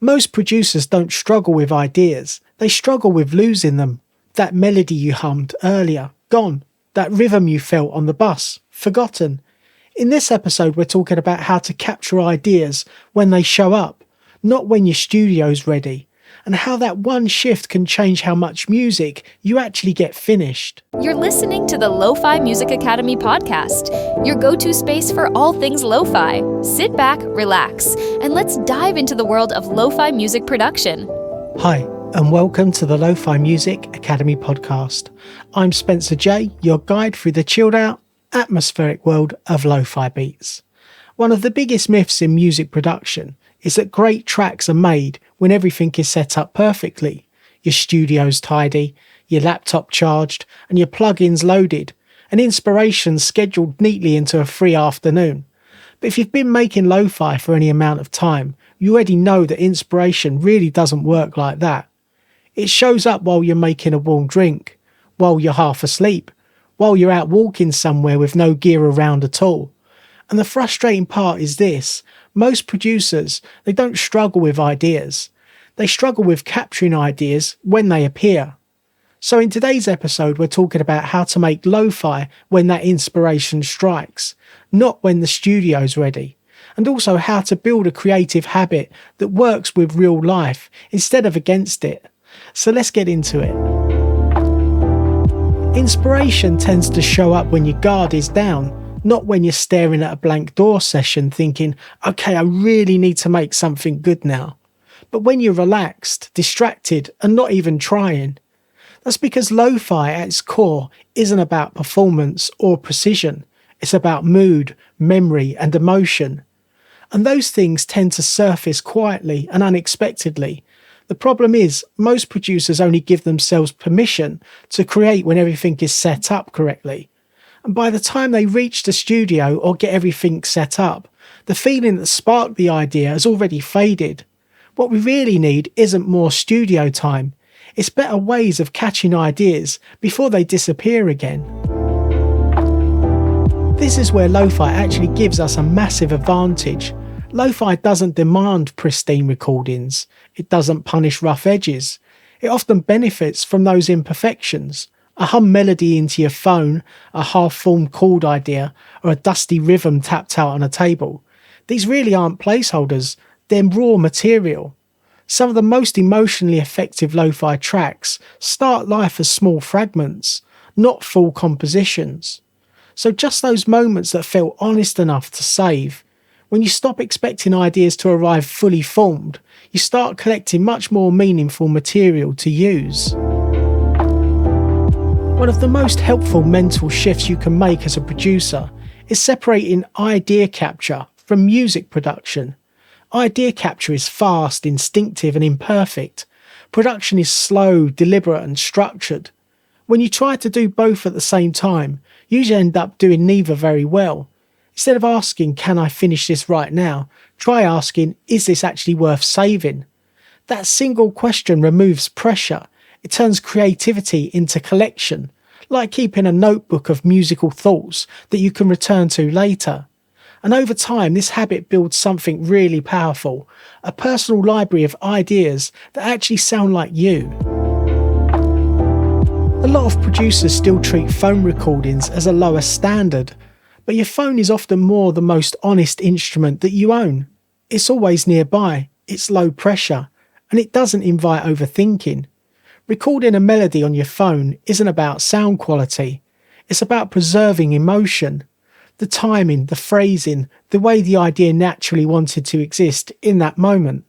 Most producers don't struggle with ideas, they struggle with losing them. That melody you hummed earlier, gone. That rhythm you felt on the bus, forgotten. In this episode, we're talking about how to capture ideas when they show up, not when your studio's ready, and how that one shift can change how much music you actually get finished. You're listening to the Lofi Music Academy podcast, your go-to space for all things lo-fi. Sit back, relax, and let's dive into the world of lo-fi music production. Hi, and welcome to the Lofi Music Academy podcast. I'm Spencer J, your guide through the chilled-out, atmospheric world of lo-fi beats. One of the biggest myths in music production is that great tracks are made when everything is set up perfectly. Your studio's tidy, your laptop charged, and your plugins loaded, and inspiration scheduled neatly into a free afternoon. But if you've been making lo-fi for any amount of time, you already know that inspiration really doesn't work like that. It shows up while you're making a warm drink, while you're half asleep, while you're out walking somewhere with no gear around at all. And the frustrating part is this: most producers, they don't struggle with ideas. They struggle with capturing ideas when they appear. So in today's episode, we're talking about how to make lo-fi when that inspiration strikes, not when the studio's ready. And also how to build a creative habit that works with real life instead of against it. So let's get into it. Inspiration tends to show up when your guard is down, not when you're staring at a blank door session thinking, okay, I really need to make something good now. But when you're relaxed, distracted, and not even trying. That's because lo-fi at its core isn't about performance or precision. It's about mood, memory, and emotion. And those things tend to surface quietly and unexpectedly. The problem is, most producers only give themselves permission to create when everything is set up correctly. And by the time they reach the studio or get everything set up, the feeling that sparked the idea has already faded. What we really need isn't more studio time. It's better ways of catching ideas before they disappear again. This is where lo-fi actually gives us a massive advantage. Lo-fi doesn't demand pristine recordings. It doesn't punish rough edges. It often benefits from those imperfections. A hum melody into your phone, a half-formed chord idea, or a dusty rhythm tapped out on a table. These really aren't placeholders, they're raw material. Some of the most emotionally effective lo-fi tracks start life as small fragments, not full compositions. So just those moments that feel honest enough to save. When you stop expecting ideas to arrive fully formed, you start collecting much more meaningful material to use. One of the most helpful mental shifts you can make as a producer is separating idea capture from music production. Idea capture is fast, instinctive, and imperfect. Production is slow, deliberate, and structured. When you try to do both at the same time, you usually end up doing neither very well. Instead of asking, can I finish this right now? Try asking, is this actually worth saving? That single question removes pressure. It turns creativity into collection, like keeping a notebook of musical thoughts that you can return to later. And over time, this habit builds something really powerful, a personal library of ideas that actually sound like you. A lot of producers still treat phone recordings as a lower standard, but your phone is often more the most honest instrument that you own. It's always nearby, it's low pressure, and it doesn't invite overthinking. Recording a melody on your phone isn't about sound quality, it's about preserving emotion. The timing, the phrasing, the way the idea naturally wanted to exist in that moment.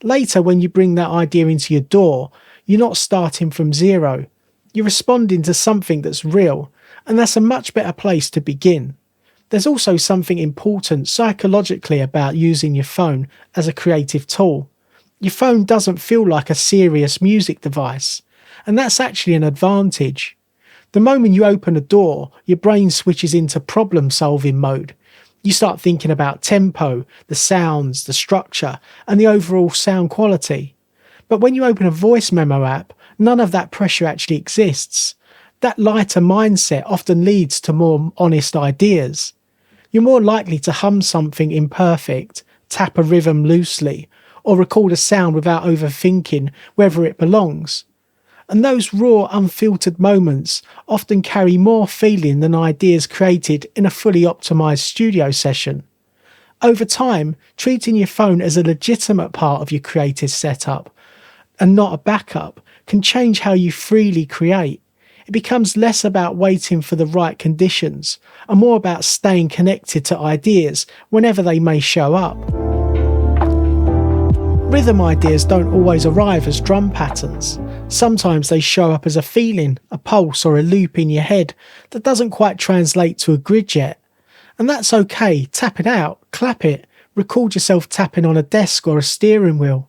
Later, when you bring that idea into your DAW, you're not starting from zero. You're responding to something that's real, and that's a much better place to begin. There's also something important psychologically about using your phone as a creative tool. Your phone doesn't feel like a serious music device, and that's actually an advantage. The moment you open a door, your brain switches into problem-solving mode. You start thinking about tempo, the sounds, the structure, and the overall sound quality. But when you open a voice memo app, none of that pressure actually exists. That lighter mindset often leads to more honest ideas. You're more likely to hum something imperfect, tap a rhythm loosely, or record a sound without overthinking whether it belongs. And those raw, unfiltered moments often carry more feeling than ideas created in a fully optimized studio session. Over time, treating your phone as a legitimate part of your creative setup and not a backup can change how you freely create. It becomes less about waiting for the right conditions and more about staying connected to ideas whenever they may show up. Rhythm ideas don't always arrive as drum patterns. Sometimes they show up as a feeling, a pulse or a loop in your head that doesn't quite translate to a grid yet. And that's okay. Tap it out, clap it, record yourself tapping on a desk or a steering wheel.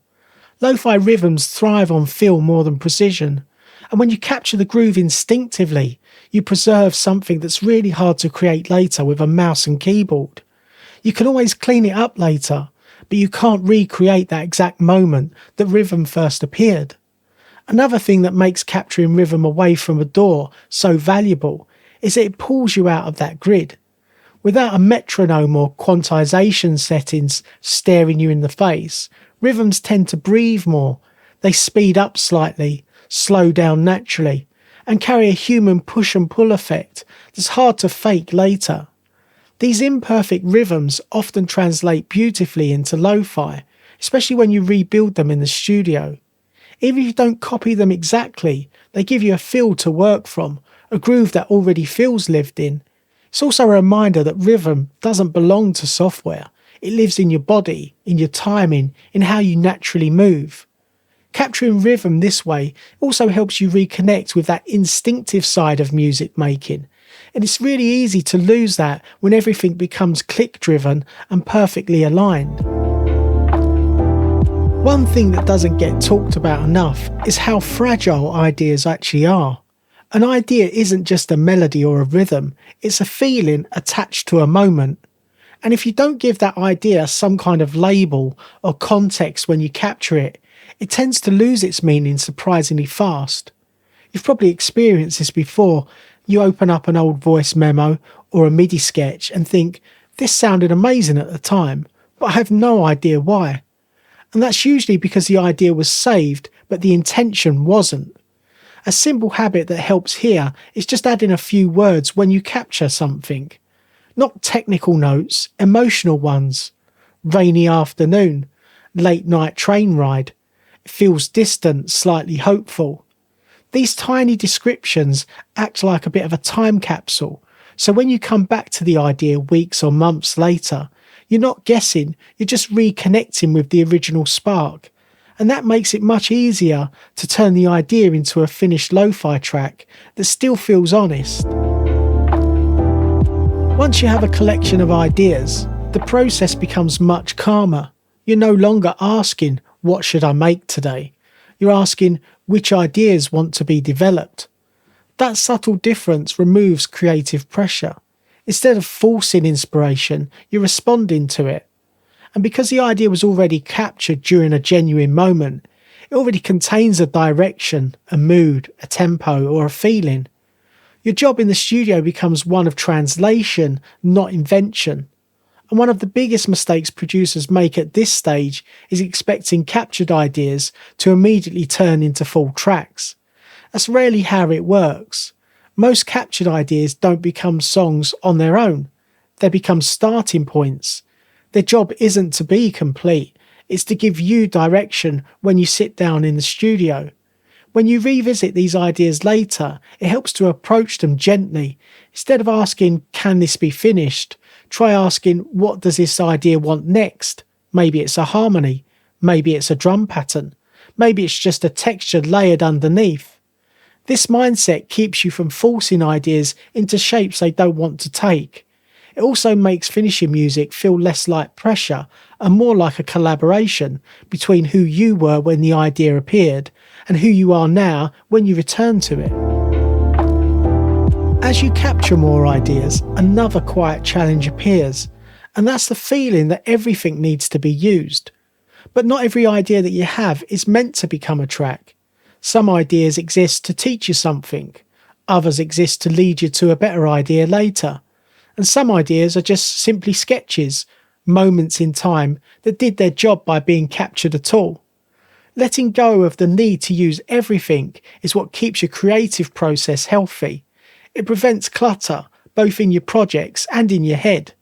Lo-fi rhythms thrive on feel more than precision. And when you capture the groove instinctively, you preserve something that's really hard to create later with a mouse and keyboard. You can always clean it up later, but you can't recreate that exact moment that rhythm first appeared. Another thing that makes capturing rhythm away from a DAW so valuable is that it pulls you out of that grid. Without a metronome or quantization settings staring you in the face, rhythms tend to breathe more. They speed up slightly, slow down naturally, and carry a human push and pull effect that's hard to fake later. These imperfect rhythms often translate beautifully into lo-fi, especially when you rebuild them in the studio. Even if you don't copy them exactly, they give you a feel to work from, a groove that already feels lived in. It's also a reminder that rhythm doesn't belong to software. It lives in your body, in your timing, in how you naturally move. Capturing rhythm this way also helps you reconnect with that instinctive side of music making. And it's really easy to lose that when everything becomes click-driven and perfectly aligned. One thing that doesn't get talked about enough is how fragile ideas actually are. An idea isn't just a melody or a rhythm, it's a feeling attached to a moment. And if you don't give that idea some kind of label or context when you capture it, it tends to lose its meaning surprisingly fast. You've probably experienced this before. You open up an old voice memo or a MIDI sketch and think, this sounded amazing at the time, but I have no idea why. And that's usually because the idea was saved, but the intention wasn't. A simple habit that helps here is just adding a few words when you capture something. Not technical notes, emotional ones. Rainy afternoon, late night train ride. It feels distant, slightly hopeful. These tiny descriptions act like a bit of a time capsule, so when you come back to the idea weeks or months later, you're not guessing, you're just reconnecting with the original spark. And that makes it much easier to turn the idea into a finished lo-fi track that still feels honest. Once you have a collection of ideas, the process becomes much calmer. You're no longer asking, what should I make today? You're asking, which ideas want to be developed? That subtle difference removes creative pressure. Instead of forcing inspiration, you're responding to it. And because the idea was already captured during a genuine moment, it already contains a direction, a mood, a tempo, or a feeling. Your job in the studio becomes one of translation, not invention. And one of the biggest mistakes producers make at this stage is expecting captured ideas to immediately turn into full tracks. That's rarely how it works. Most captured ideas don't become songs on their own. They become starting points. Their job isn't to be complete, it's to give you direction when you sit down in the studio. When you revisit these ideas later, it helps to approach them gently. Instead of asking, can this be finished? Try asking, what does this idea want next? Maybe it's a harmony. Maybe it's a drum pattern. Maybe it's just a texture layered underneath. This mindset keeps you from forcing ideas into shapes they don't want to take. It also makes finishing music feel less like pressure and more like a collaboration between who you were when the idea appeared and who you are now when you return to it. As you capture more ideas, another quiet challenge appears, and that's the feeling that everything needs to be used. But not every idea that you have is meant to become a track. Some ideas exist to teach you something, others exist to lead you to a better idea later. And some ideas are just simply sketches, moments in time that did their job by being captured at all. Letting go of the need to use everything is what keeps your creative process healthy. It prevents clutter, both in your projects and in your head.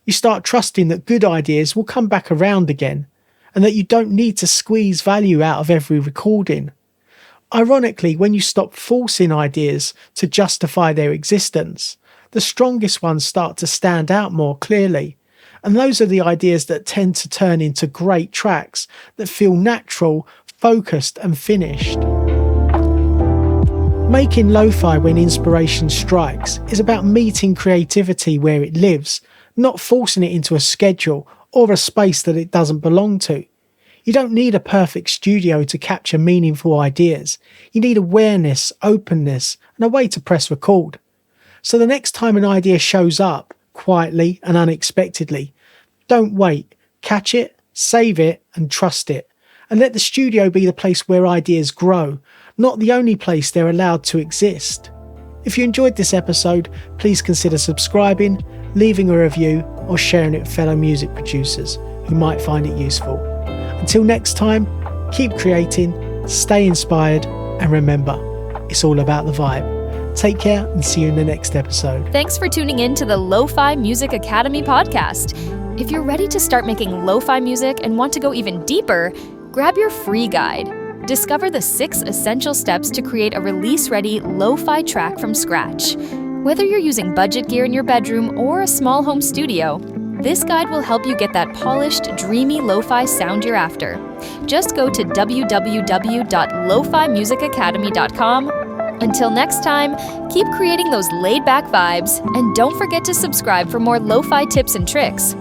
You start trusting that good ideas will come back around again, and that you don't need to squeeze value out of every recording. Ironically, when you stop forcing ideas to justify their existence, the strongest ones start to stand out more clearly. And those are the ideas that tend to turn into great tracks that feel natural, focused and finished. Making lo-fi when inspiration strikes is about meeting creativity where it lives, not forcing it into a schedule or a space that it doesn't belong to. You don't need a perfect studio to capture meaningful ideas. You need awareness, openness, and a way to press record. So the next time an idea shows up, quietly and unexpectedly, don't wait. Catch it, save it, and trust it. And let the studio be the place where ideas grow, not the only place they're allowed to exist. If you enjoyed this episode, please consider subscribing, leaving a review, or sharing it with fellow music producers who might find it useful. Until next time, keep creating, stay inspired, and remember, it's all about the vibe. Take care and see you in the next episode. Thanks for tuning in to the Lofi Music Academy podcast. If you're ready to start making lo-fi music and want to go even deeper, grab your free guide. Discover the 6 essential steps to create a release-ready lo-fi track from scratch. Whether you're using budget gear in your bedroom or a small home studio, this guide will help you get that polished, dreamy lo-fi sound you're after. Just go to www.lofimusicacademy.com. Until next time, keep creating those laid-back vibes, and don't forget to subscribe for more lo-fi tips and tricks.